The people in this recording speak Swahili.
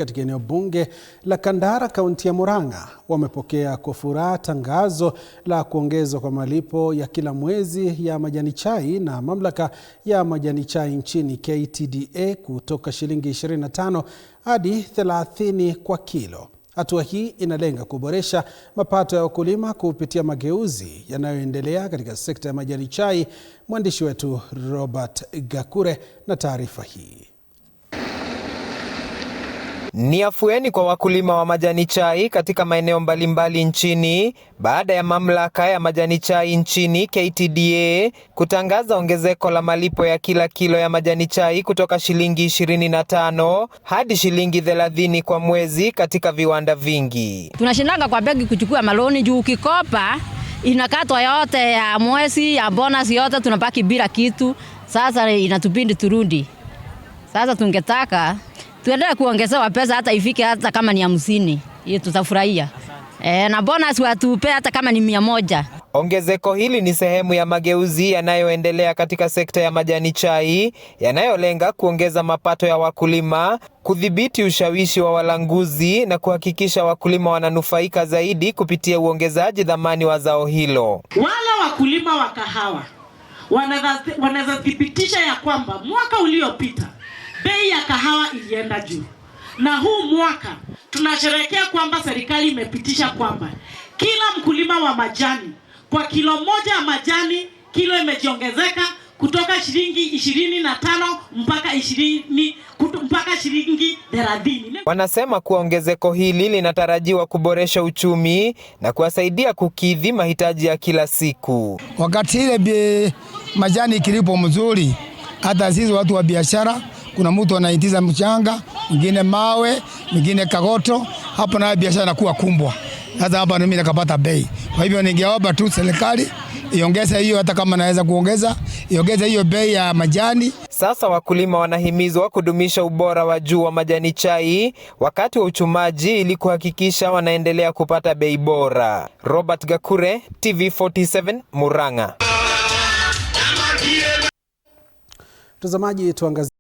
Katika eneo bunge la Kandara, kaunti ya Murang'a, wamepokea kwa furaha tangazo la kuongezwa kwa malipo ya kila mwezi ya majani chai na mamlaka ya majani chai nchini KTDA kutoka shilingi 25 hadi 30 kwa kilo. Hatua hii inalenga kuboresha mapato ya wakulima kupitia mageuzi yanayoendelea katika sekta ya majani chai. Mwandishi wetu Robert Gakure na taarifa hii. Ni afueni kwa wakulima wa majani chai katika maeneo mbalimbali nchini baada ya mamlaka ya majani chai nchini KTDA kutangaza ongezeko la malipo ya kila kilo ya majani chai kutoka shilingi 25 hadi shilingi 30 kwa mwezi katika viwanda vingi. Tunashindanga kwa benki kuchukua maloni juu ukikopa inakatwa yote ya mwezi ya bonus yote, tunabaki bila kitu. Sasa inatubidi turudi. Sasa tungetaka tuendelee kuongezewa pesa hata ifike hata kama ni 50. Hiyo tutafurahia. Na bonus watupe hata kama ni 100. Ongezeko hili ni sehemu ya mageuzi yanayoendelea katika sekta ya majani chai yanayolenga kuongeza mapato ya wakulima, kudhibiti ushawishi wa walanguzi na kuhakikisha wakulima wananufaika zaidi kupitia uongezaji dhamani wa zao hilo. Wale wakulima wa kahawa wanaweza thibitisha ya kwamba mwaka uliopita bei ya kahawa ilienda juu, na huu mwaka tunasherehekea kwamba serikali imepitisha kwamba kila mkulima wa majani kwa kilo moja ya majani kilo imejiongezeka kutoka shilingi 25 mpaka shilingi 30. Wanasema kuwa ongezeko hili linatarajiwa kuboresha uchumi na kuwasaidia kukidhi mahitaji ya kila siku. Wakati ile majani kilipo mzuri, hata sisi watu wa biashara, kuna mtu anaitiza mchanga, mwingine mawe, mwingine kagoto, hapo na biashara inakuwa kumbwa. Sasa hapa mimi nikapata bei. Kwa hivyo ningeomba tu serikali iongeze hiyo, hata kama naweza kuongeza, iongeze hiyo bei ya majani. Sasa wakulima wanahimizwa kudumisha ubora wa juu wa majani chai wakati wa uchumaji ili kuhakikisha wanaendelea kupata bei bora. Robert Gakure, TV47, Murang'a. Mtazamaji, tuangazie